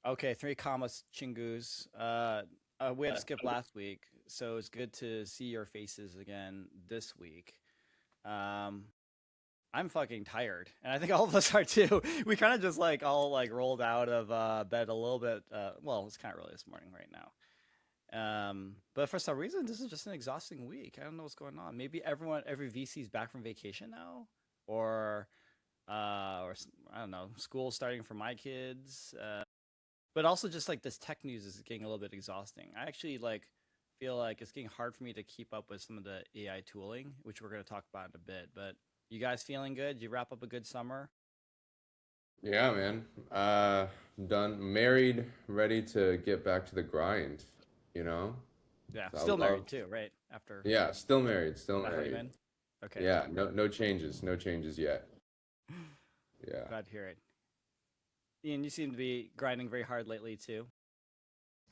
Okay, three commas chingus. We had to skip last week, so it's good to see your faces again this week. Um, I'm fucking tired, and I think all of us are too. We kind of just like all like rolled out of bed a little bit. Well, it's kind of early this morning right now. But for some reason, this is just an exhausting week. I don't know what's going on. Maybe every VC is back from vacation now, or I don't know, school starting for my kids. But also just like this tech news is getting a little bit exhausting. I actually like feel like it's getting hard for me to keep up with some of the AI tooling, which we're going to talk about in a bit. But you guys feeling good? Did you wrap up a good summer? Yeah, man. Done, married, ready to get back to the grind, you know? Yeah, So still I love, married too, right? After yeah, still married, still that married. honeymoon. Okay, Yeah, no changes, no changes yet. Yeah. glad to hear it. Ian, you seem to be grinding very hard lately too.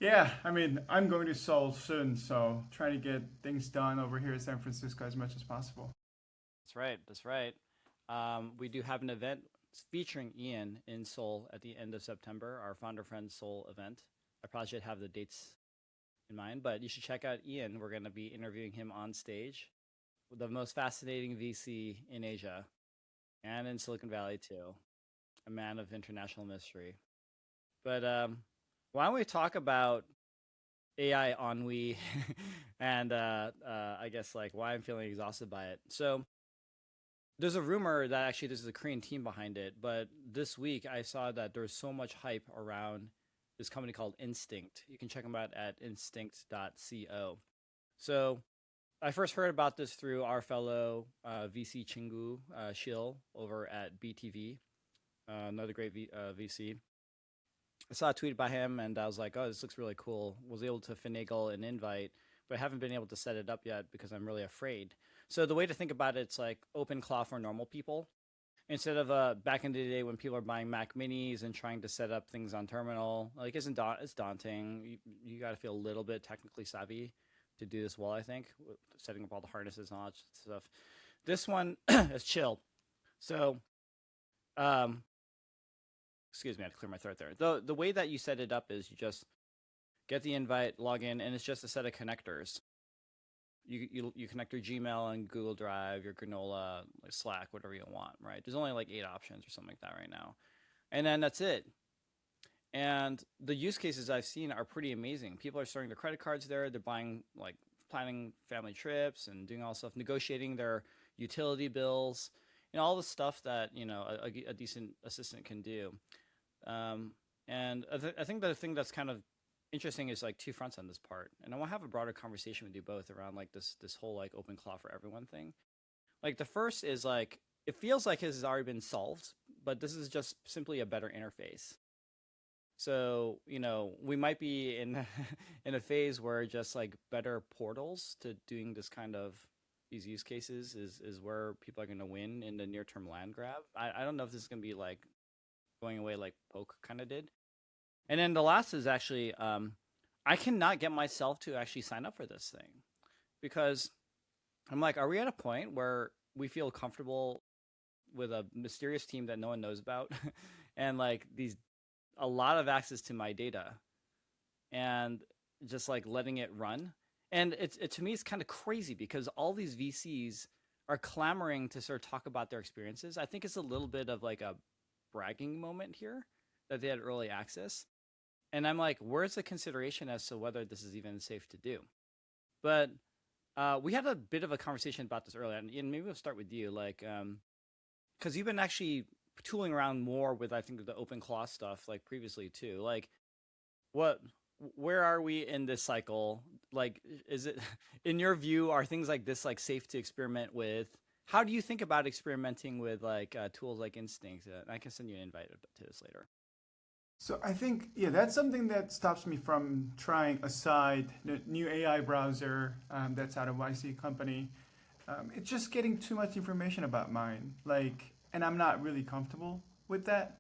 Yeah, I mean, I'm going to Seoul soon, so trying to get things done over here in San Francisco as much as possible. That's right. That's right. We do have an event featuring Ian in Seoul at the end of September, our Founder Friends Seoul event. I probably should have the dates in mind, but you should check out Ian. We're going to be interviewing him on stage, the most fascinating VC in Asia and in Silicon Valley too, a man of international mystery. But why don't we talk about AI ennui and I guess like why I'm feeling exhausted by it. So there's a rumor that actually there's a Korean team behind it, but this week I saw that there's so much hype around this company called Instinct. You can check them out at instinct.co. So I first heard about this through our fellow VC Chingu Shil over at BTV, another great VC. I saw a tweet by him and I was like, oh, this looks really cool. Was able to finagle an invite, but I haven't been able to set it up yet because I'm really afraid. So the way to think about it's like OpenClaw for normal people. Instead of back in the day when people are buying Mac Minis and trying to set up things on terminal, like it's daunting. You got to feel a little bit technically savvy to do this well. I think setting up all the harnesses and all that stuff. This one is chill. So um, excuse me, I had to clear my throat there. The way that you set it up is you just get the invite, log in, and it's just a set of connectors. You connect your Gmail and Google Drive, your Granola, like Slack, whatever you want, right? There's only like 8 options or something like that right now. And then that's it. And the use cases I've seen are pretty amazing. People are storing their credit cards there. They're buying, like, planning family trips and doing all this stuff, negotiating their utility bills, all the stuff that, a decent assistant can do. And I think the thing that's kind of interesting is like two fronts on this part, and I want to have a broader conversation with you both around like this whole like open claw for everyone thing. Like the first is like it feels like it has already been solved, but this is just simply a better interface. So we might be in in a phase where just like better portals to doing this kind of these use cases is where people are going to win in the near term land grab. I don't know if this is going to be like going away like Poke kind of did. And then the last is actually, I cannot get myself to actually sign up for this thing because I'm like, are we at a point where we feel comfortable with a mysterious team that no one knows about and like a lot of access to my data and just like letting it run? And to me, it's kind of crazy because all these VCs are clamoring to sort of talk about their experiences. I think it's a little bit of like a bragging moment here that they had early access. And I'm like, where's the consideration as to whether this is even safe to do? But we had a bit of a conversation about this earlier, and Ian, maybe we'll start with you, like, because you've been actually tooling around more with, I think, the open claw stuff, like previously too. Like, where are we in this cycle? Like, is it, in your view, are things like this like safe to experiment with? How do you think about experimenting with like tools like Instinct? I can send you an invite to this later. So I think, yeah, that's something that stops me from trying aside the new AI browser that's out of YC company. It's just getting too much information about mine, like, and I'm not really comfortable with that,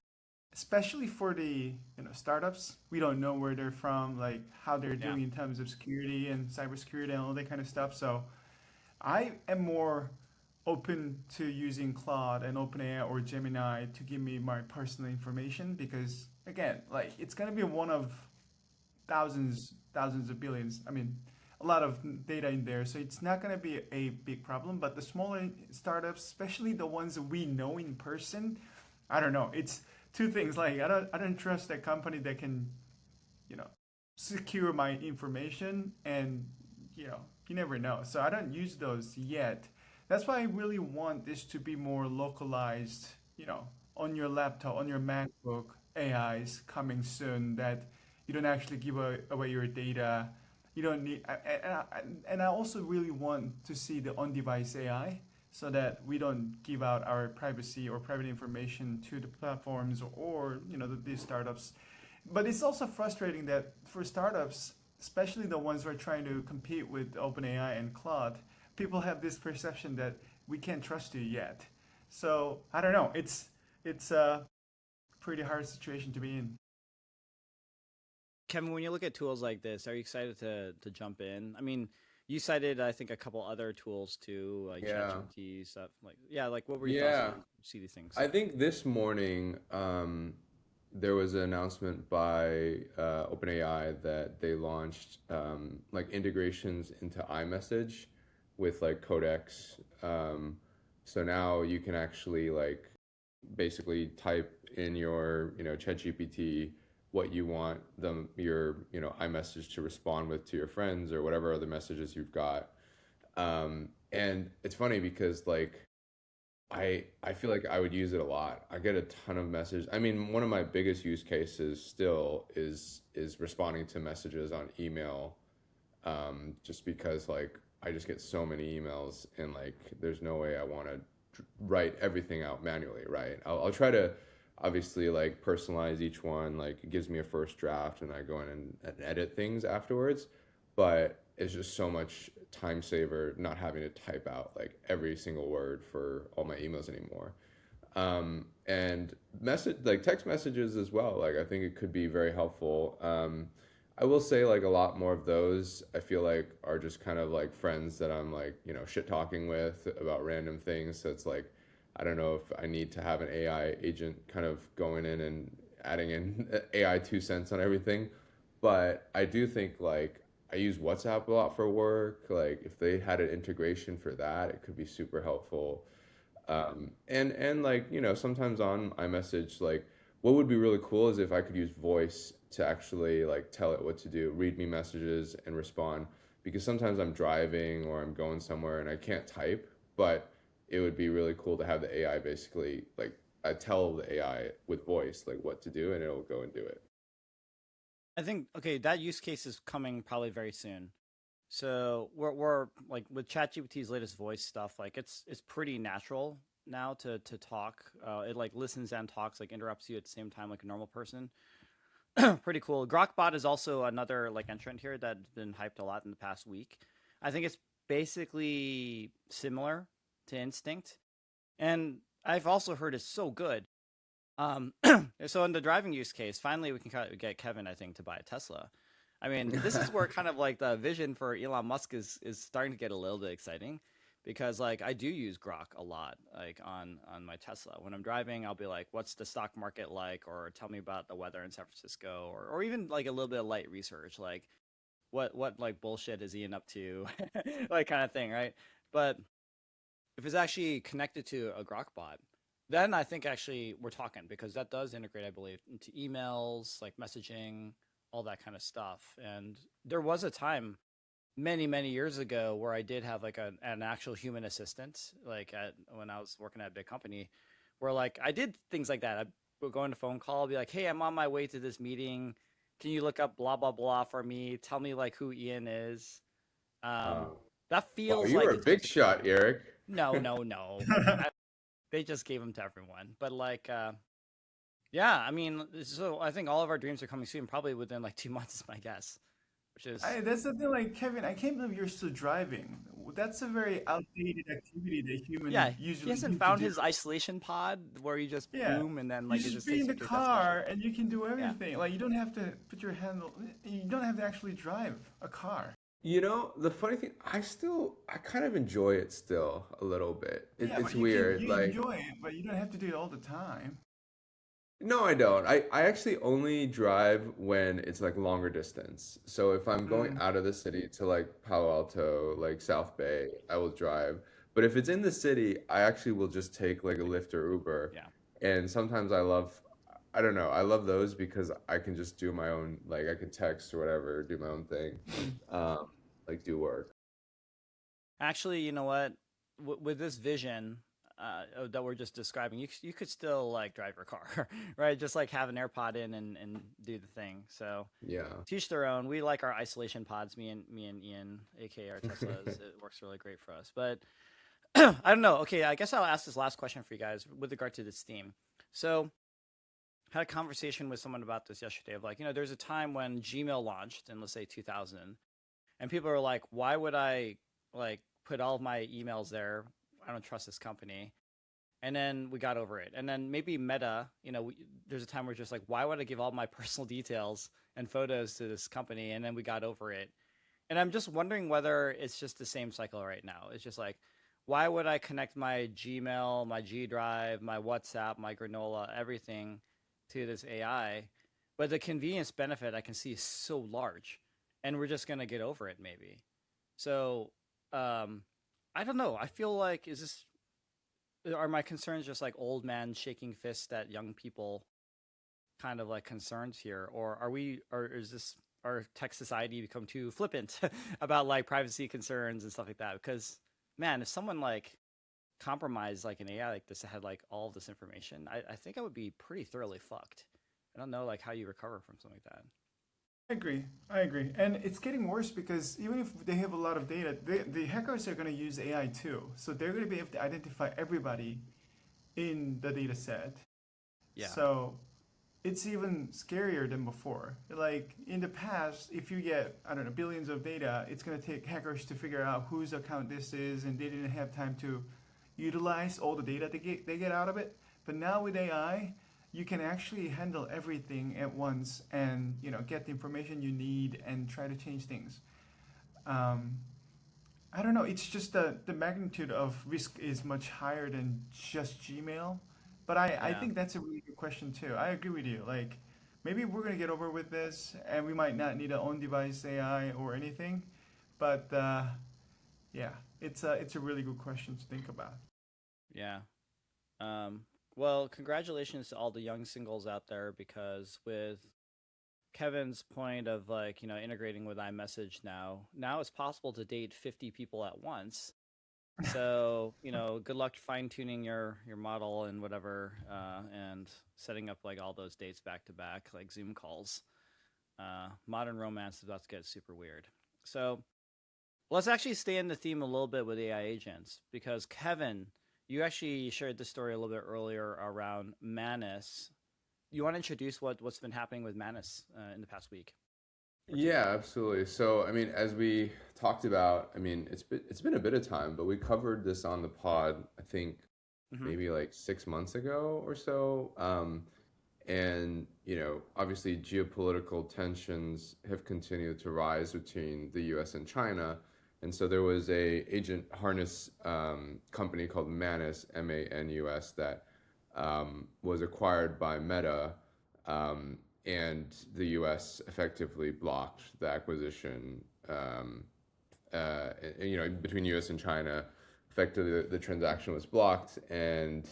especially for the startups. We don't know where they're from, like how they're Yeah. doing in terms of security and cybersecurity and all that kind of stuff. So I am more open to using Claude and OpenAI or Gemini to give me my personal information because again, like it's gonna be one of thousands of billions. I mean, a lot of data in there, so it's not gonna be a big problem. But the smaller startups, especially the ones that we know in person, I don't know. It's two things. Like I don't trust a company that can, you know, secure my information, and you know, you never know. So I don't use those yet. That's why I really want this to be more localized, you know, on your laptop, on your MacBook, AIs coming soon that you don't actually give away your data. You don't need, and I also really want to see the on-device AI so that we don't give out our privacy or private information to the platforms or you know, these startups. But it's also frustrating that for startups, especially the ones who are trying to compete with OpenAI and Claude, people have this perception that we can't trust you yet. So I don't know. It's a pretty hard situation to be in. Kevin, when you look at tools like this, are you excited to jump in? I mean, you cited, I think, a couple other tools too, like Yeah. ChatGPT stuff. Like, yeah, like what were your thoughts Yeah. when you see these things? I think this morning there was an announcement by OpenAI that they launched like integrations into iMessage with like codecs. So now you can actually like basically type in your, you know, ChatGPT what you want them your, you know, iMessage to respond with to your friends or whatever other messages you've got. And it's funny because like I feel like I would use it a lot. I get a ton of messages. I mean, one of my biggest use cases still is responding to messages on email, just because like I just get so many emails and like there's no way I want to write everything out manually, right? I'll try to obviously like personalize each one. Like it gives me a first draft and I go in and edit things afterwards, but it's just so much time saver not having to type out like every single word for all my emails anymore. And message like text messages as well. Like I think it could be very helpful. I will say like a lot more of those I feel like are just kind of like friends that I'm like, you know, shit talking with about random things. So it's like I don't know if I need to have an AI agent kind of going in and adding in AI 2 cents on everything. But I do think like I use WhatsApp a lot for work. Like if they had an integration for that, it could be super helpful. And like, you know, sometimes on iMessage, like what would be really cool is if I could use voice to actually like tell it what to do, read me messages and respond. Because sometimes I'm driving or I'm going somewhere and I can't type, but it would be really cool to have the AI basically like I tell the AI with voice like what to do and it'll go and do it. I think okay, that use case is coming probably very soon. So we're like with ChatGPT's latest voice stuff, like it's pretty natural now to talk. It like listens and talks, like interrupts you at the same time like a normal person. Pretty cool. Grokbot is also another like entrant here that's been hyped a lot in the past week. I think it's basically similar to Instinct, and I've also heard it's so good. Um, so in the driving use case, finally we can get Kevin, I think, to buy a Tesla. I mean, this is where kind of like the vision for Elon Musk is starting to get a little bit exciting, because like I do use Grok a lot, like on my Tesla. When I'm driving, I'll be like, "What's the stock market like?" or "Tell me about the weather in San Francisco," or even like a little bit of light research, like what like bullshit is Ian up to, like kind of thing, right? But if it's actually connected to a Grok bot, then I think actually we're talking, because that does integrate, I believe, into emails, like messaging, all that kind of stuff. And there was a time many years ago where I did have like an actual human assistant, like when I was working at a big company, where like I did things like that. I would go on a phone call, be like, "Hey, I'm on my way to this meeting. Can you look up blah blah blah for me? Tell me like who Ian is." Um, Wow. that Wow, feels you were like a it's big shot, Eric. no. They just gave them to everyone. But like, yeah, I mean, so I think all of our dreams are coming soon, probably within like 2 months, is my guess. Which is, That's the thing, like Kevin, I can't believe you're still driving. That's a very outdated activity that human yeah, he usually hasn't need to found do. his isolation pod where you just Yeah, boom and then you like it just just be in takes you the to your destination. car and you can do Yeah. everything. Like you don't have to put your handle. You don't have to actually drive a car. The funny thing, I kind of enjoy it still a little bit. Yeah, It's but weird. you Like, enjoy it, but you don't have to do it all the time. no, I don't. I actually only drive when it's like longer distance. So if I'm going Mm, out of the city to like Palo Alto, like South Bay, I will drive. But if it's in the city, I actually will just take like a Lyft or Uber. Yeah. And sometimes I don't know, I love those because I can just do my own, like I can text or whatever, do my own thing, mm. um, like do work. Actually, you know what? With this vision that we're just describing, you could still like drive your car, right? Just like have an AirPod in and do the thing. So Yeah. teach their own. We like our isolation pods. Me and Ian, aka our Teslas. It works really great for us. But I don't know. Okay, I guess I'll ask this last question for you guys with regard to this theme. So I had a conversation with someone about this yesterday. Of like, there's a time when Gmail launched in let's say 2000, and people are like, why would I like put all of my emails there? I don't trust this company. And then we got over it. And then maybe Meta, there's a time where it's just like, why would I give all my personal details and photos to this company? And then we got over it. And I'm just wondering whether it's just the same cycle right now. It's just like, why would I connect my Gmail, my G Drive, my WhatsApp, my granola, everything to this AI? But the convenience benefit I can see is so large, and we're just gonna get over it maybe. So, um, I don't know. I feel like are my concerns just like old man shaking fists at young people kind of like concerns here, or is this our tech society become too flippant about like privacy concerns and stuff like that? Because man, if someone like compromised like an AI like this that had like all of this information, I think I would be pretty thoroughly fucked. I don't know like how you recover from something like that. I agree. I agree. And it's getting worse because even if they have a lot of data, the hackers are going to use AI too. So they're going to be able to identify everybody in the data set. Yeah, So it's even scarier than before. Like in the past, if you get, I don't know, billions of data, it's going to take hackers to figure out whose account this is, and they didn't have time to utilize all the data they get out of it. But now with AI, you can actually handle everything at once and get the information you need and try to change things. Um, I don't know. It's just the magnitude of risk is much higher than just Gmail. But I yeah. think that's a really good question too. I agree with you. Like maybe we're gonna get over with this, and we might not need a on-device AI or anything. But yeah, it's a really good question to think about. Yeah. Um, well, congratulations to all the young singles out there because with Kevin's point of like, integrating with iMessage now it's possible to date 50 people at once. So, good luck fine tuning your model and whatever, and setting up like all those dates back to back, like Zoom calls. Modern romance is about to get super weird. So, let's actually stay in the theme a little bit with AI agents because Kevin, you actually shared this story a little bit earlier around Manus. You want to introduce what's been happening with Manus in the past week or two? Yeah, absolutely. So, I mean, as we talked about, I mean, it's been a bit of time, but we covered this on the pod, I think Mm-hmm. maybe like 6 months ago or so. And, obviously geopolitical tensions have continued to rise between the US and China. And so there was a agent harness company called Manus, Manus, that was acquired by Meta, and the U.S. effectively blocked the acquisition. Between U.S. and China, effectively the transaction was blocked, and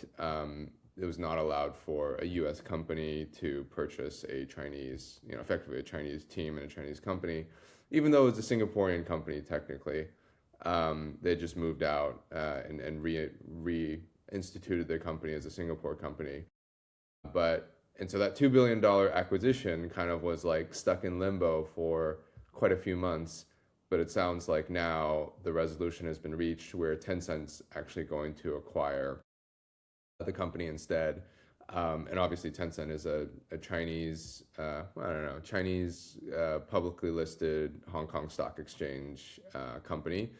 it was not allowed for a U.S. company to purchase a Chinese, effectively a Chinese team and a Chinese company, even though it was a Singaporean company technically. They just moved out and reinstituted their company as a Singapore company. And so that $2 billion acquisition kind of was like stuck in limbo for quite a few months. But it sounds like now the resolution has been reached where Tencent's actually going to acquire the company instead. And obviously, Tencent is a Chinese, I don't know, Chinese publicly listed Hong Kong Stock Exchange company.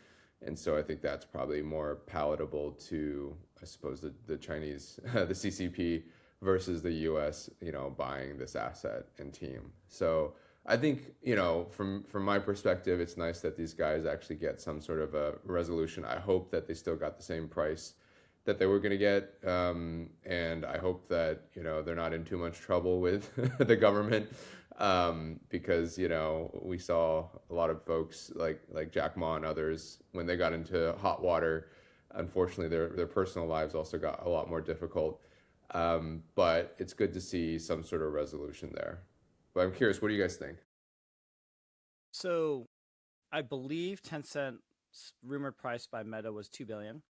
And so I think that's probably more palatable to, I suppose, the Chinese, the CCP versus the US, buying this asset and team. So I think, from my perspective, it's nice that these guys actually get some sort of a resolution. I hope that they still got the same price that they were going to get, and I hope that they're not in too much trouble with the government, because we saw a lot of folks like Jack Ma and others when they got into hot water. Unfortunately, their personal lives also got a lot more difficult. But it's good to see some sort of resolution there. But I'm curious, what do you guys think? So I believe Tencent's rumored price by Meta was 2 billion,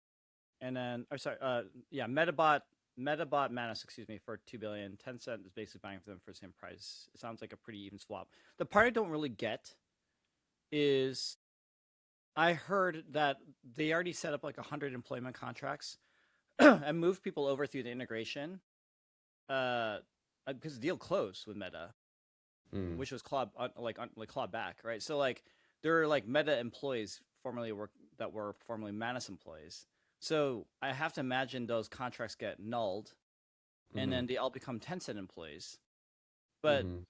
and then, or sorry, yeah, Meta bought Manus, excuse me, for 2 billion. Tencent is basically buying for them for the same price. It sounds like a pretty even swap. The part I don't really get is I heard that they already set up like 100 employment contracts and moved people over through the integration, uh, because the deal closed with Meta, Hmm. which was like Clawback, right? So like there are like Meta employees that were formerly Manus employees. So I have to imagine those contracts get nulled, and Mm-hmm. then they all become Tencent employees. But Mm-hmm.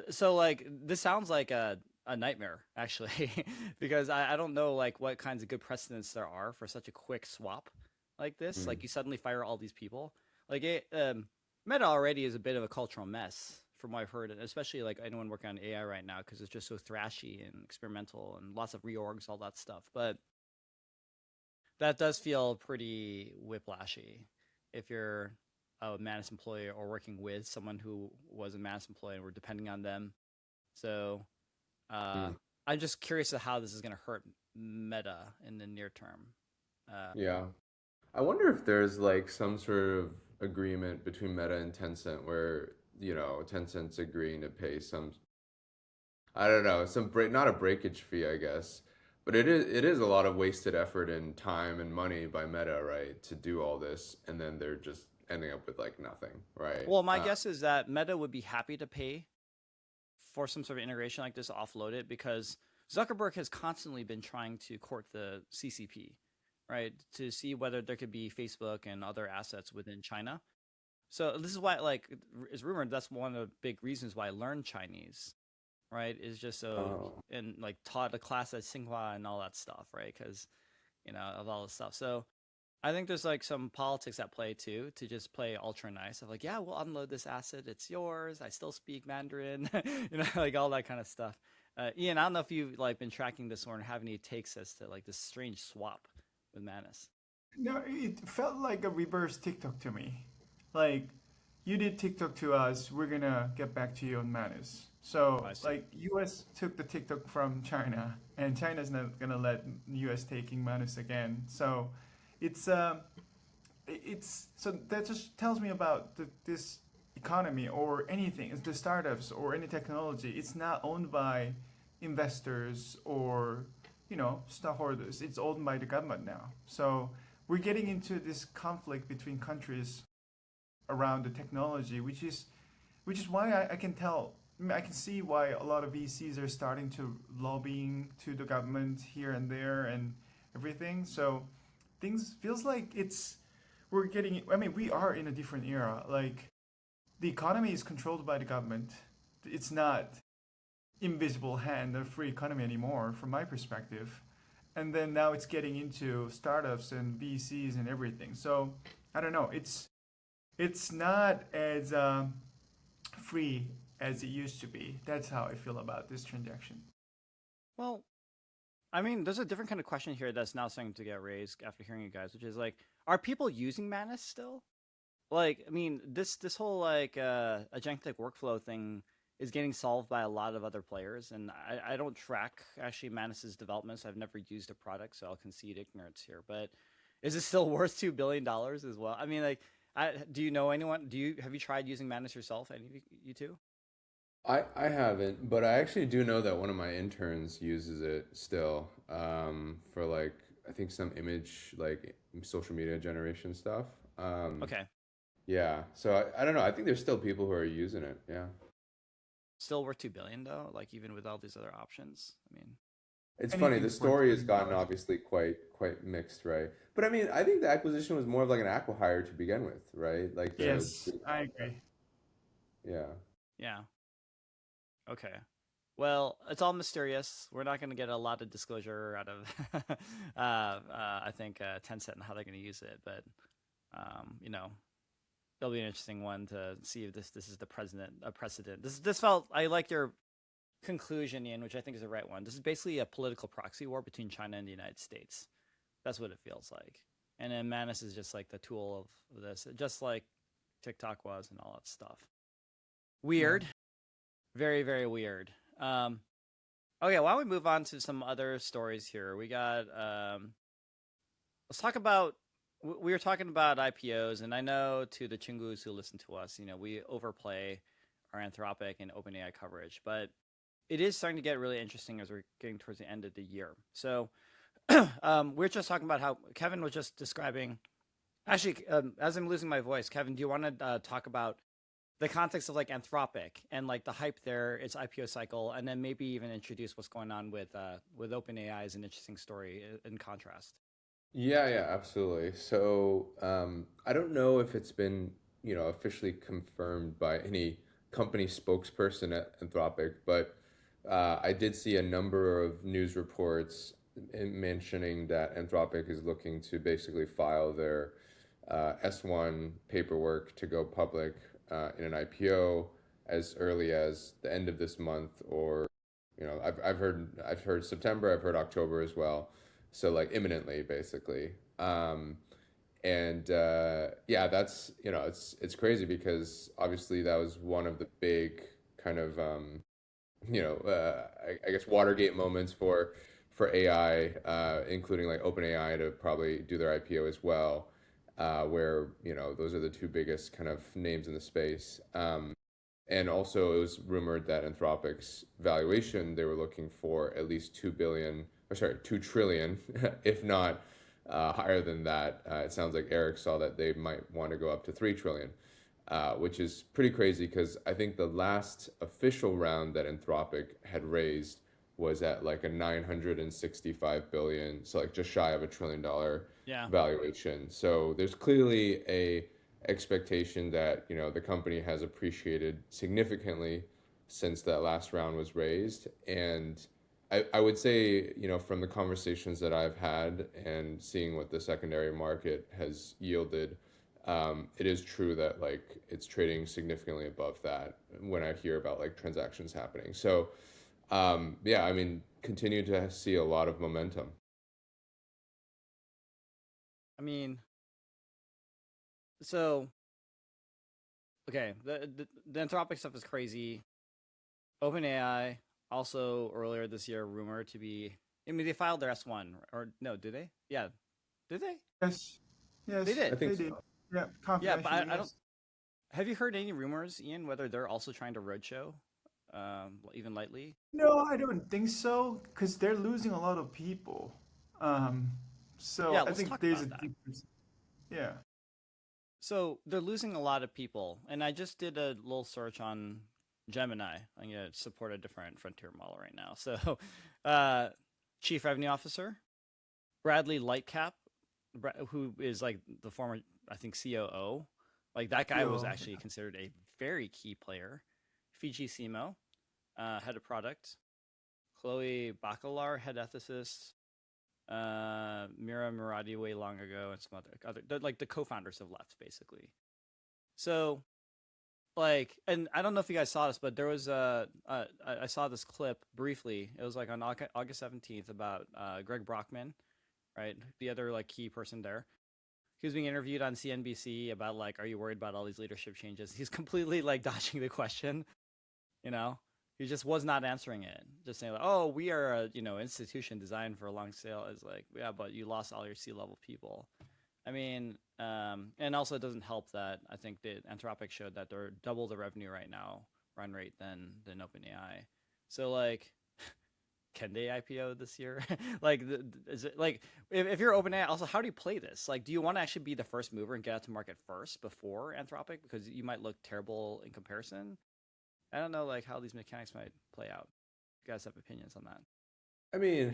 so like this sounds like a nightmare actually, because I don't know like what kinds of good precedents there are for such a quick swap like this. Mm-hmm. Like you suddenly fire all these people. Like Meta already is a bit of a cultural mess from what I've heard, especially like anyone working on AI right now because it's just so thrashy and experimental and lots of reorgs, all that stuff. But that does feel pretty whiplashy if you're a Manus employee or working with someone who was a Manus employee and we're depending on them. So uh, Mm. I'm just curious of how this is going to hurt Meta in the near term. Yeah. I wonder if there's like some sort of agreement between Meta and Tencent where, Tencent's agreeing to pay some, I don't know, not a breakage fee, I guess. But it is a lot of wasted effort and time and money by Meta, right, to do all this, and then they're just ending up with like nothing, right? Well, my guess is that Meta would be happy to pay for some sort of integration like this, offload it, because Zuckerberg has constantly been trying to court the CCP, right, to see whether there could be Facebook and other assets within China. So this is why, like, it's rumored that's one of the big reasons why I learned Chinese, right? Is just so Oh. and like taught a class at Tsinghua and all that stuff, right? Because of all this stuff. So I think there's like some politics at play too, to just play ultra nice of like, yeah, we'll unload this asset, it's yours. I still speak Mandarin, like all that kind of stuff. Ian, I don't know if you've like been tracking this or have any takes as to like this strange swap with Manus. No, it felt like a reverse TikTok to me. Like, you did TikTok to us, we're gonna get back to you on Manus. Oh, I So, see. like, US took the TikTok from China, and China's not gonna let US taking Manus again. So, it's so that just tells me about this economy or anything. It's the startups or any technology. It's not owned by investors or stockholders. It's owned by the government now. So we're getting into this conflict between countries around the technology, which is why I can tell. I mean, I can see why a lot of VCs are starting to lobbying to the government here and there and everything. So things feels like we're getting. I mean, we are in a different era. Like the economy is controlled by the government. It's not invisible hand of free economy anymore, from my perspective. And then now it's getting into startups and VCs and everything. So I don't know. It's not as free as it used to be. That's how I feel about this transaction. Well, I mean, there's a different kind of question here that's now starting to get raised after hearing you guys, which is like, are people using Manus still? Like, I mean, this whole like agentic workflow thing is getting solved by a lot of other players, and I don't track actually Manus's developments. I've never used a product, so I'll concede ignorance here. But is it still worth $2 billion as well? I mean, like, do you know anyone? Have you tried using Manus yourself? Any of you two? I haven't, but I actually do know that one of my interns uses it still, for like I think some image like social media generation stuff. Um, Okay, yeah, so I don't know. I think there's still people who are using it. Yeah, still worth 2 billion though. Like even with all these other options, I mean, it's funny. The Anything's worth story has gotten $1 billion. obviously quite mixed, right? But I mean, I think the acquisition was more of like an acqui-hire to begin with, right? yeah, Yes, I agree. yeah. yeah, okay. Well, it's all mysterious. We're not going to get a lot of disclosure out of, I think, Tencent and how they're going to use it. But, you know, it'll be an interesting one to see if this is the precedent. This felt. I like your conclusion, Ian, which I think is the right one. This is basically a political proxy war between China and the United States. That's what it feels like. And then Manus is just like the tool of this, just like TikTok was and all that stuff. Weird. Yeah. Very, very weird. Okay, why don't we move on to some other stories here? We got, let's talk about, we were talking about IPOs, and I know to the Chingus who listen to us, you know, we overplay our Anthropic and OpenAI coverage, but it is starting to get really interesting as we're getting towards the end of the year. So we're just talking about how Kevin was just describing, actually, as I'm losing my voice, Kevin, do you want to talk about the context of like Anthropic and like the hype there, its IPO cycle, and then maybe even introduce what's going on with OpenAI as an interesting story in contrast? Yeah, absolutely. So I don't know if it's been, officially confirmed by any company spokesperson at Anthropic, but I did see a number of news reports mentioning that Anthropic is looking to basically file their S-1 paperwork to go public in an IPO as early as the end of this month, or I've heard September, I've heard October as well, so like imminently basically. Yeah, that's it's crazy because obviously that was one of the big kind of I guess Watergate moments for AI, including like OpenAI to probably do their IPO as well, where those are the two biggest kind of names in the space. And also, it was rumored that Anthropic's valuation, they were looking for at least 2 trillion, if not higher than that. It sounds like Eric saw that they might want to go up to 3 trillion. Which is pretty crazy because I think the last official round that Anthropic had raised was at like a 965 billion, so like just shy of $1 trillion valuation. So there's clearly a expectation that the company has appreciated significantly since that last round was raised. And I would say, from the conversations that I've had and seeing what the secondary market has yielded, it is true that like it's trading significantly above that when I hear about like transactions happening. So yeah, I mean, continue to see a lot of momentum. I mean, so okay, the Anthropic stuff is crazy. OpenAI also earlier this year rumored to be. I mean, they filed their S1, or no? Did they? Yeah, did they? Yes, They did. I think they did. so. Yeah, Yeah, but I yes. don't. Have you heard any rumors, Ian, whether they're also trying to roadshow, even lightly? No, I don't think so, because they're losing a lot of people. Um, Yeah, so I let's think talk there's a about that. difference. Yeah. So they're losing a lot of people, and I just did a little search on Gemini. I'm gonna support a different frontier model right now. So, Chief Revenue Officer Bradley Lightcap, who is like the former, I think, COO. Like that guy was Yo, actually considered a very key player. Fiji Simo, head of product. Chloe Bacalar, head ethicist. Mira Muradi way long ago, and some other like the co-founders have left basically. So like, and I don't know if you guys saw this, but there was I saw this clip briefly. It was like on August 17th about Greg Brockman, right? The other like key person there. He was being interviewed on CNBC about like, are you worried about all these leadership changes? He's completely like dodging the question, you know. He just was not answering it. Just saying like, oh, we are a institution designed for a long sale. Is like, yeah, but you lost all your C-level people. I mean, and also it doesn't help that I think that Anthropic showed that they're double the revenue right now run rate than OpenAI. So like, can they IPO this year? Like, is it like if you're OpenAI? Also, how do you play this? Like, do you want to actually be the first mover and get out to market first before Anthropic because you might look terrible in comparison? I don't know like how these mechanics might play out. You guys have opinions on that? I mean,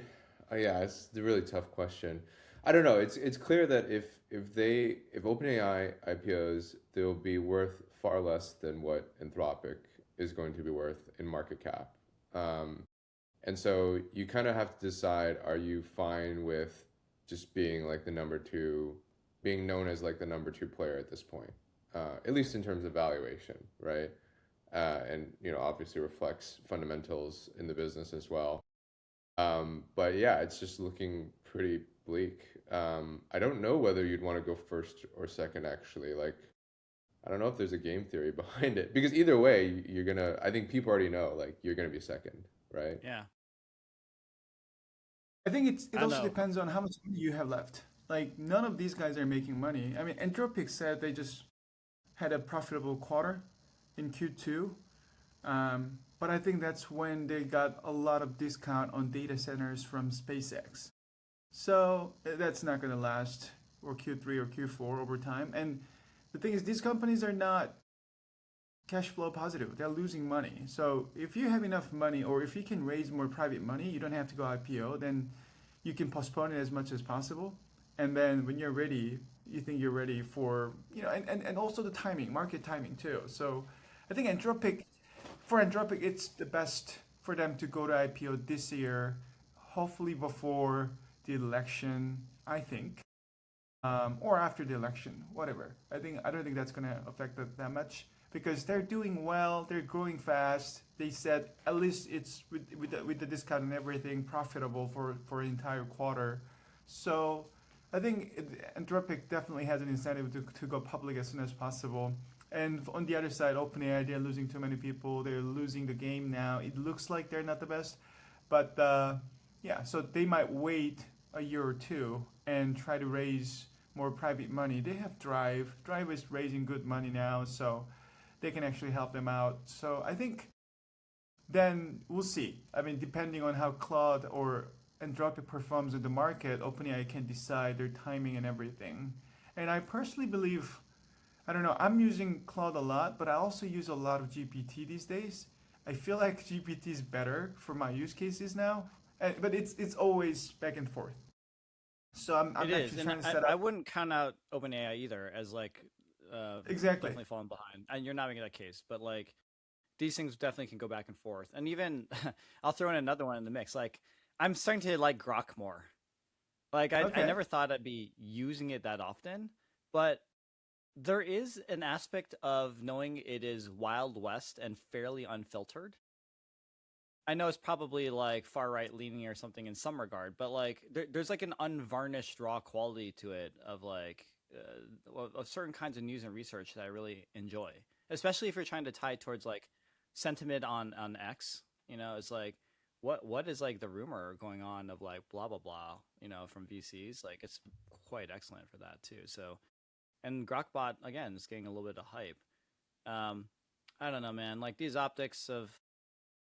yeah, it's a really tough question. I don't know. It's clear that if OpenAI IPOs, they'll be worth far less than what Anthropic is going to be worth in market cap. And so you kind of have to decide, are you fine with just being like the number two, being known as like the number two player at this point, at least in terms of valuation, right? And obviously reflects fundamentals in the business as well. But yeah, it's just looking pretty bleak. I don't know whether you'd want to go first or second, actually. Like, I don't know if there's a game theory behind it because either way, I think people already know, like, you're gonna be second, right? Yeah. I think it I don't also know. depends on how much money you have left. Like none of these guys are making money. I mean, Anthropic said they just had a profitable quarter in Q2. But I think that's when they got a lot of discount on data centers from SpaceX. So that's not going to last or Q3 or Q4 over time. And the thing is, these companies are not cash flow positive. They're losing money. So if you have enough money or if you can raise more private money, you don't have to go IPO, then you can postpone it as much as possible. And then when you're ready, you think you're ready for, and also the timing, market timing too. So I think for Anthropic, it's the best for them to go to IPO this year, hopefully before the election, I think, or after the election, whatever. I don't think that's gonna affect them that much because they're doing well, they're growing fast. They said at least it's with the discount and everything profitable for an entire quarter. So I think Anthropic definitely has an incentive to go public as soon as possible. And on the other side, OpenAI, they're losing too many people. They're losing the game now. It looks like they're not the best, but yeah. So they might wait a year or two and try to raise more private money. They have Drive. Drive is raising good money now, so they can actually help them out. So I think then we'll see. I mean, depending on how Claude or Anthropic performs in the market, OpenAI can decide their timing and everything. And I personally believe, I don't know, I'm using Claude a lot, but I also use a lot of GPT these days. I feel like GPT is better for my use cases now, but it's always back and forth. So I'm It is, actually and trying to I, set I up wouldn't count out OpenAI either as like exactly. definitely falling behind. And you're not making that case, but like these things definitely can go back and forth. And even I'll throw in another one in the mix. Like I'm starting to like Grok more. Like I Okay. never thought I'd be using it that often, but there is an aspect of knowing it is Wild West and fairly unfiltered. I know it's probably like far right leaning or something in some regard, but like there's like an unvarnished raw quality to it of like of certain kinds of news and research that I really enjoy, especially if you're trying to tie it towards like sentiment on X. It's like what is like the rumor going on of like blah blah blah. From VCs. Like it's quite excellent for that too. So and Grokbot again is getting a little bit of hype. Um, I don't know, man. Like these optics of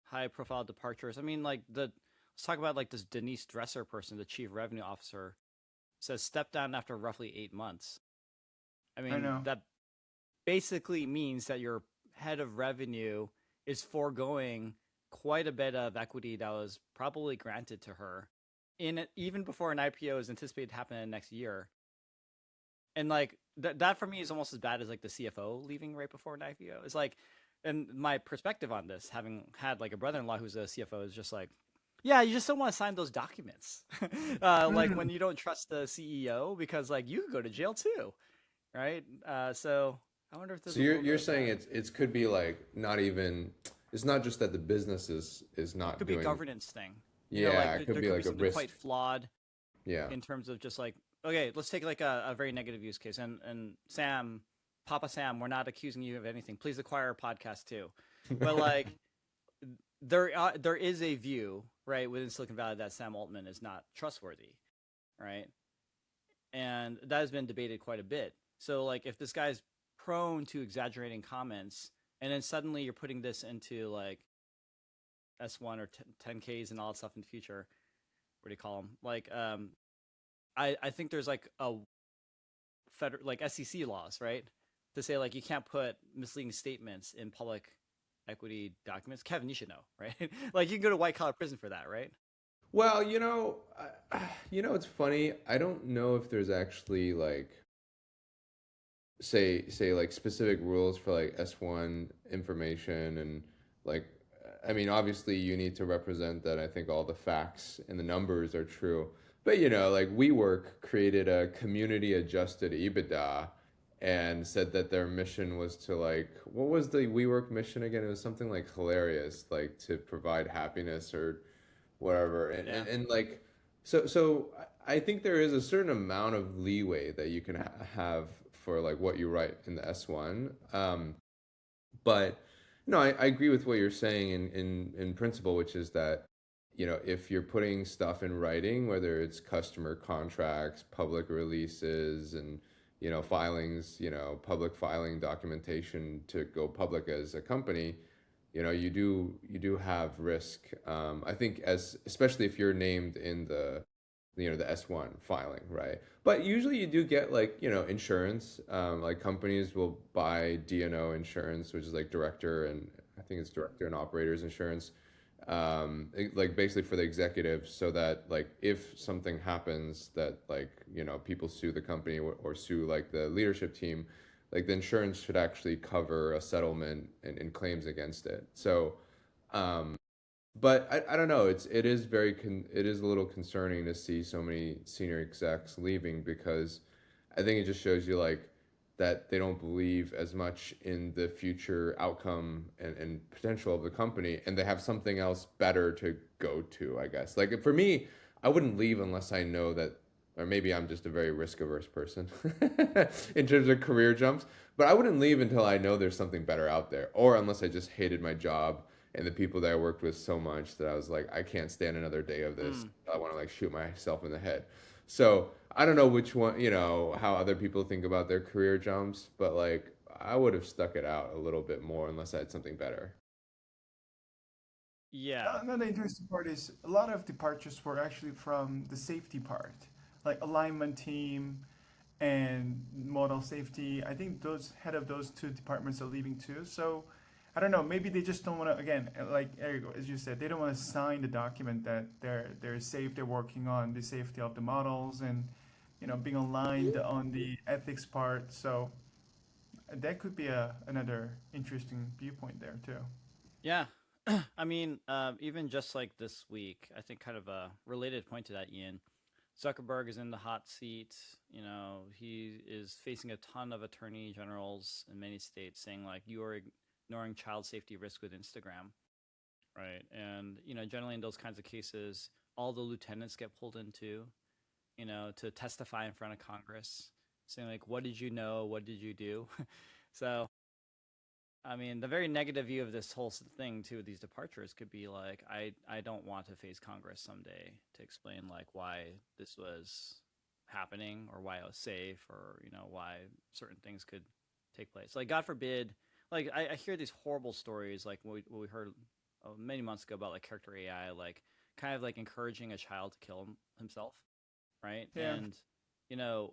high profile departures. I mean, like let's talk about like this Denise Dresser person, the chief revenue officer, says step down after roughly 8 months. I I mean, know. that basically means that your head of revenue is foregoing quite a bit of equity that was probably granted to her in it, even before an IPO is anticipated to happen in the next year. And like that for me is almost as bad as like the CFO leaving right before an IPO. It's like, and my perspective on this, having had like a brother-in-law who's a CFO, is just like, yeah, you just don't want to sign those documents, like when Mhm. you don't trust the CEO because like you could go to jail too, right? So I wonder if there's So a you're little bit you're of saying that. it's could be like not even, it's not just that the business is It not could be a doing, governance thing, like yeah, it could there be could be like a something risk. quite flawed Yeah. in terms of just like, okay, let's take like a very negative use case. And Sam, Papa Sam, we're not accusing you of anything. Please acquire our podcast too. But like, there is a view right within Silicon Valley that Sam Altman is not trustworthy, right? And that has been debated quite a bit. So like, if this guy's prone to exaggerating comments, and then suddenly you're putting this into like S-1 or 10Ks and all that stuff in the future, what do you call them? Like, I think there's like a federal like SEC laws, right? To say like you can't put misleading statements in public equity documents. Kevin, you should know, right? Like you can go to white collar prison for that, right? Well, it's funny. I don't know if there's actually like say like specific rules for like S1 information and like I mean, obviously you need to represent that I think all the facts and the numbers are true. But you know, like WeWork created a community adjusted EBITDA and said that their mission was to like what was the WeWork mission again? It was something like hilarious, like to provide happiness or whatever. Yeah. And like so I think there is a certain amount of leeway that you can have for like what you write in the S1. But no, I agree with what you're saying in principle, which is that, you know, if you're putting stuff in writing, whether it's customer contracts, public releases, and, you know, filings, you know, public filing documentation to go public as a company, you know, you do have risk. I think as especially if you're named in the you know the S1 filing, right? But usually you do get like you know insurance. Like companies will buy D&O insurance, which is like director and I think it's director and operators insurance, like basically for the executives, so that like if something happens that like you know people sue the company or sue like the leadership team, like the insurance should actually cover a settlement and claims against it. So um, but I don't know. It is a little concerning to see so many senior execs leaving because I think it just shows you like that they don't believe as much in the future outcome and potential of the company, and they have something else better to go to, I guess. Like for me, I wouldn't leave unless I know that, or maybe I'm just a very risk averse person in terms of career jumps. But I wouldn't leave until I know there's something better out there, or unless I just hated my job and the people that I worked with so much that I was like, I can't stand another day of this. Mm. I want to like shoot myself in the head. So I don't know which one, you know, how other people think about their career jumps, but like I would have stuck it out a little bit more unless I had something better. Yeah. Another interesting part is a lot of departures were actually from the safety part, like alignment team and model safety. I think those head of those two departments are leaving too. So I don't know. Maybe they just don't want to. Again, like Eric, as you said, they don't want to sign the document that they're safe. They're working on the safety of the models and being aligned on the ethics part. So that could be another interesting viewpoint there too. Yeah. I mean, even just like this week, I think kind of a related point to that, Ian. Zuckerberg is in the hot seat. You know, he is facing a ton of attorney generals in many states saying like you are ignoring child safety risk with Instagram, right? And you know, generally in those kinds of cases, all the lieutenants get pulled into, you know, to testify in front of Congress, saying like, "What did you know? What did you do?" So I mean, the very negative view of this whole thing too, with these departures, could be like, I don't want to face Congress someday to explain like why this was happening or why I was safe or you know why certain things could take place. Like God forbid, like I hear these horrible stories like what we heard many months ago about like character AI, like kind of like encouraging a child to kill himself, right? Yeah. And you know,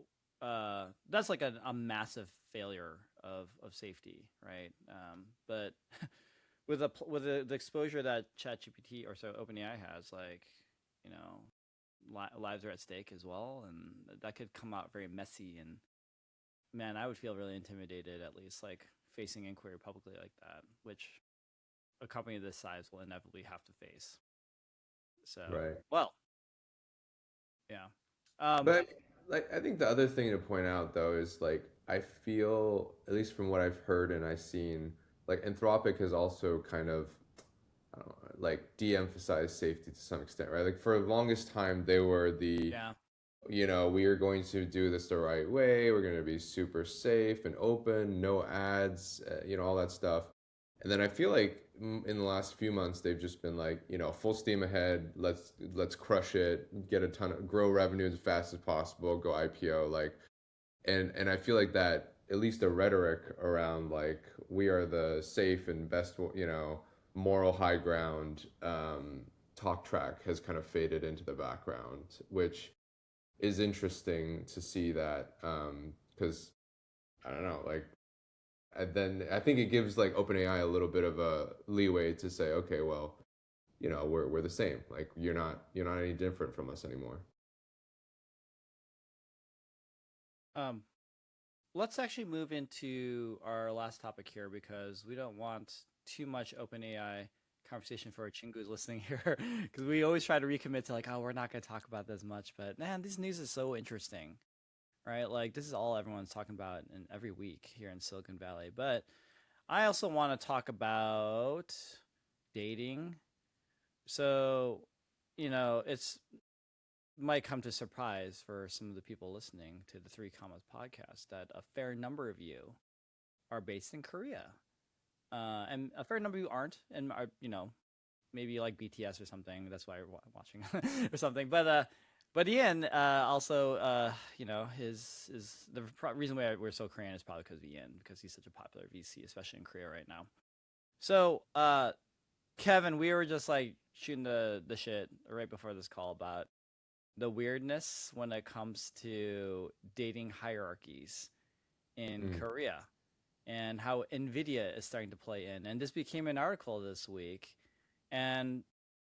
that's like a massive failure of safety, right? But with the exposure that ChatGPT or so OpenAI has, like you know, lives are at stake as well, and that could come out very messy. And man, I would feel really intimidated, at least like facing inquiry publicly like that, which a company this size will inevitably have to face. So, Right. well, yeah. Um, But like I think the other thing to point out though is like I feel at least from what I've heard and I've seen like Anthropic has also kind of I don't know, like de-emphasized safety to some extent, right? Like for the longest time they were the yeah. you know, we are going to do this the right way. We're going to be super safe and open, no ads, you know, all that stuff. And then I feel like in the last few months they've just been like, you know, full steam ahead. Let's crush it, get a ton of grow revenue as fast as possible, go IPO like and I feel like that at least the rhetoric around like we are the safe and best, you know, moral high ground talk track has kind of faded into the background, which is interesting to see that because I don't know, like and then I think it gives like OpenAI a little bit of a leeway to say, okay, well, you know, we're the same. Like you're not any different from us anymore. Um, let's actually move into our last topic here because we don't want too much OpenAI conversation for Chingu's listening here, because we always try to recommit to like, oh, we're not going to talk about this much, but man, this news is so interesting, right? Like this is all everyone's talking about in every week here in Silicon Valley. But I also want to talk about dating. So, it's might come to surprise for some of the people listening to the Three Commas podcast that a fair number of you are based in Korea, and a fair number of you aren't, and are maybe like BTS or something. That's why you're watching or something. But Ian also his the reason why we're so Korean is probably because of Ian, because he's such a popular VC, especially in Korea right now. So Kevin, we were just like shooting the shit right before this call about the weirdness when it comes to dating hierarchies in Korea and how NVIDIA is starting to play in. And this became an article this week. And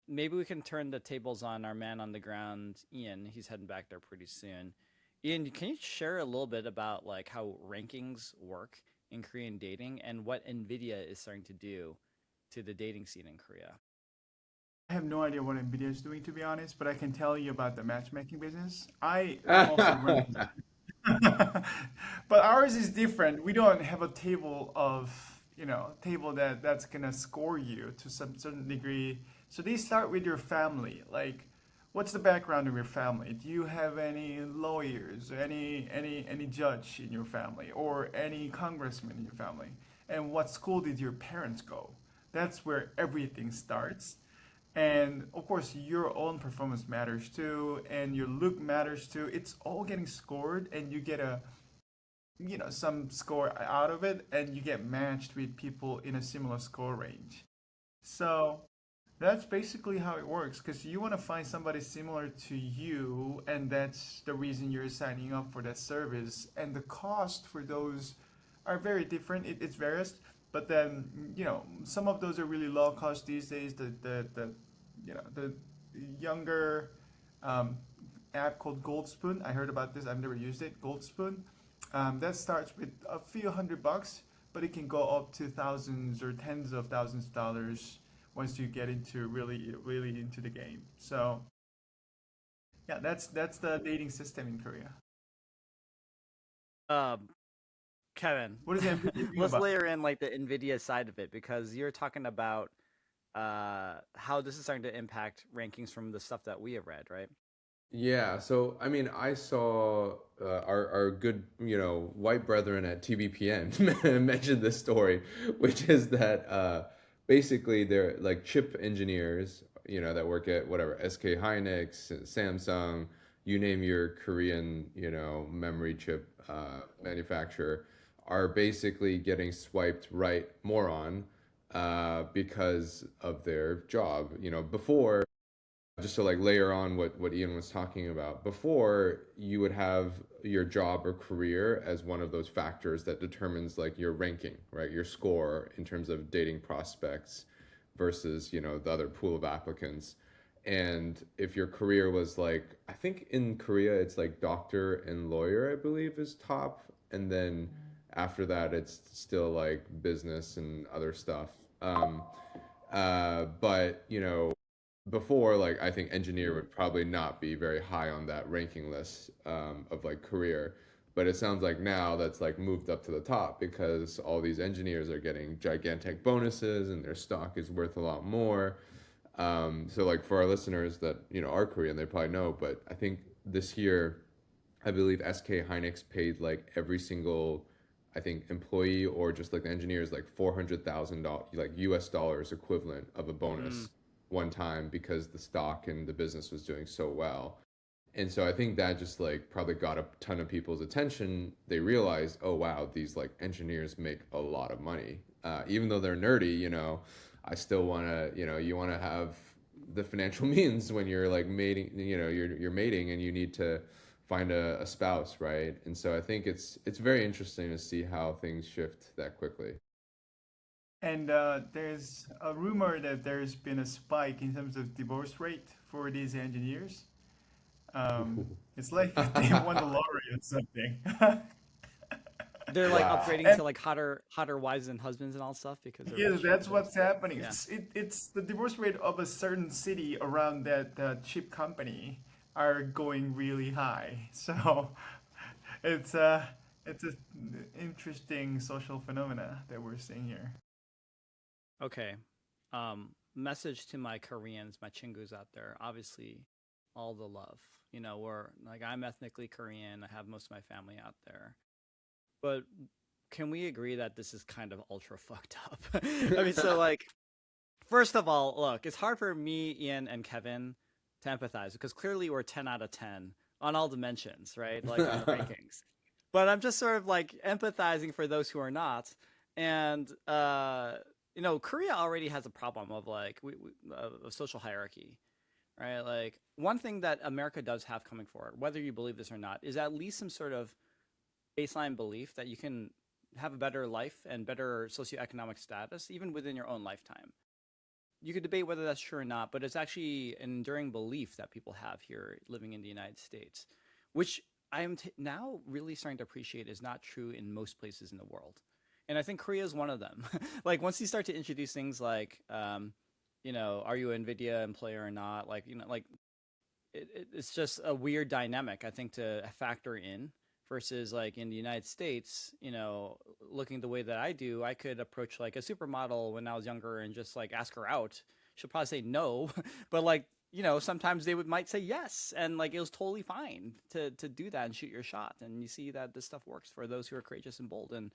maybe we can turn the tables on our man on the ground, Ian. He's heading back there pretty soon. Ian, can you share a little bit about like how rankings work in Korean dating and what NVIDIA is starting to do to the dating scene in Korea? I have no idea what NVIDIA is doing, to be honest, but I can tell you about the matchmaking business. I am also running that. But ours is different. We don't have a table table that's gonna score you to some certain degree. So they start with your family. Like, what's the background of your family? Do you have any lawyers, any judge in your family, or any congressman in your family? And what school did your parents go? That's where everything starts. And of course, your own performance matters too, and your look matters too. It's all getting scored, and you get some score out of it, and you get matched with people in a similar score range. So that's basically how it works, because you want to find somebody similar to you, and that's the reason you're signing up for that service. And the cost for those are very different. It's various, but then some of those are really low cost these days. The younger um, app called Gold Spoon. I heard about this. I've never used it. Gold Spoon. That starts with a few $100, but it can go up to thousands or tens of thousands of dollars once you get into really into the game. So yeah, that's the dating system in Korea. Um, Kevin, What is NVIDIA doing let's about layer in like the NVIDIA side of it, because you're talking about how this is starting to impact rankings from the stuff that we have read, right? Yeah, so I mean, I saw our good, white brethren at TBPN mentioned this story, which is that basically they're like chip engineers, that work at whatever SK Hynix, Samsung, you name your Korean, memory chip manufacturer, are basically getting swiped right more on because of their job. Before, just to like layer on what Ian was talking about, before you would have your job or career as one of those factors that determines like your ranking, right? Your score in terms of dating prospects versus, the other pool of applicants. And if your career was like, I think in Korea it's like doctor and lawyer, I believe is top. And then after that, it's still like business and other stuff. But before, like, I think engineer would probably not be very high on that ranking list of like career. But it sounds like now that's like moved up to the top because all these engineers are getting gigantic bonuses and their stock is worth a lot more. So like for our listeners that are Korean, they probably know. But I think this year, I believe SK Hynix paid like every single, I think, employee or just like the engineers like $400,000 like US dollars equivalent of a Mm. bonus one time because the stock and the business was doing so well. And so I think that just like probably got a ton of people's attention. They realized, oh wow, these like engineers make a lot of money. Even though they're nerdy, I still want to, you want to have the financial means when you're like mating, you're mating and you need to find a spouse, right? And so I think it's very interesting to see how things shift that quickly. And there's a rumor that there's been a spike in terms of divorce rate for these engineers. It's like they won the lottery or something. They're like Wow. upgrading to like hotter wives and husbands and all stuff because they're Yeah, rich. that's what's happening. Yeah. It's the divorce rate of a certain city around that chip company are going really high. So it's it's a interesting social phenomena that we're seeing here. Okay. Message to my Koreans, my Chingus out there. Obviously, all the love. You know, we're like I'm ethnically Korean. I have most of my family out there. But can we agree that this is kind of ultra fucked up? I mean, so like, first of all, look, it's hard for me, Ian, and Kevin to empathize because clearly we're 10 out of 10 on all dimensions, right? Like on the rankings. But I'm just sort of like empathizing for those who are not. And, you know, Korea already has a problem of like of social hierarchy, right? Like one thing that America does have coming for it, whether you believe this or not, is at least some sort of baseline belief that you can have a better life and better socioeconomic status even within your own lifetime. You could debate whether that's true or not, but it's actually an enduring belief that people have here living in the United States, which I am now really starting to appreciate is not true in most places in the world. And I think Korea is one of them. Like once you start to introduce things like, you know, are you an NVIDIA employee or not? Like, you know, like it's just a weird dynamic, I think, to factor in versus like in the United States, you know, looking the way that I do, I could approach like a supermodel when I was younger and just like ask her out. She'll probably say no, but like, you know, sometimes they might say yes, and like it was totally fine to do that and shoot your shot. And you see that this stuff works for those who are courageous and bold. And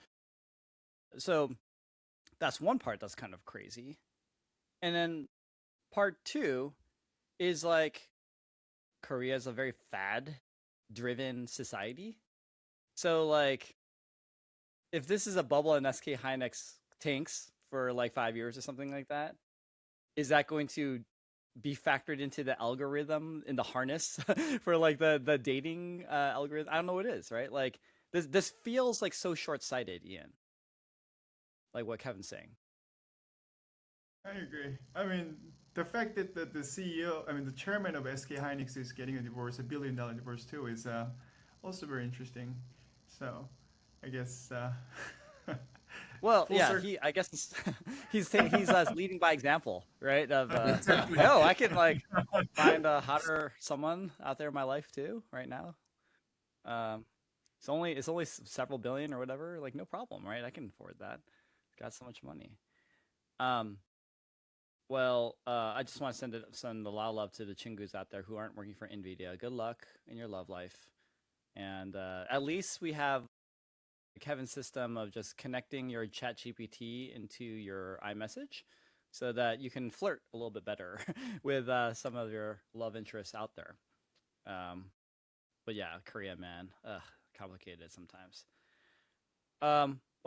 so that's one part that's kind of crazy. And then part two is like Korea is a very fad driven society. So like if this is a bubble and SK Hynix tanks for like 5 years or something like that, is that going to be factored into the algorithm in the harness for like the dating algorithm? I don't know what it is, right? Like this feels like so short-sighted, Ian. Like what Kevin's saying. I agree. I mean, the fact that the CEO, I mean, the chairman of SK Hynix is getting a divorce, $1 billion divorce too, is also very interesting. So, I guess. Well, Full yeah, circle. I guess he's leading by example, right? Of Exactly. oh, I can like find a hotter someone out there in my life too right now. Um, it's only several billion or whatever. Like no problem, right? I can afford that. Got so much money. Um, well, I just want to send the lot of love to the Chingus out there who aren't working for Nvidia. Good luck in your love life, and at least we have Kevin's system of just connecting your chat GPT into your iMessage so that you can flirt a little bit better with some of your love interests out there. Um, but yeah, Korea, man, complicated sometimes.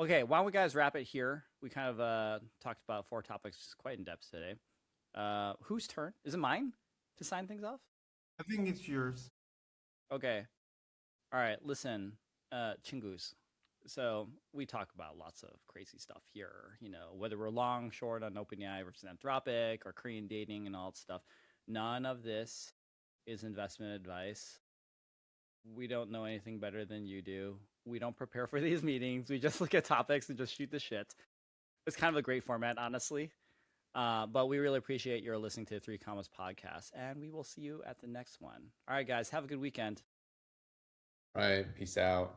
Okay, why don't we guys wrap it here? We kind of talked about 4 topics quite in depth today. Whose turn? Is it mine to sign things off? I think it's yours. Okay. All right, listen, Chingus. So we talk about lots of crazy stuff here, you know, whether we're long, short on OpenAI versus Anthropic or Korean dating and all that stuff. None of this is investment advice. We don't know anything better than you do. We don't prepare for these meetings. We just look at topics and just shoot the shit. It's kind of a great format, honestly. But we really appreciate your listening to the 3 Commas podcast, and we will see you at the next one. All right, guys, have a good weekend. All right, peace out.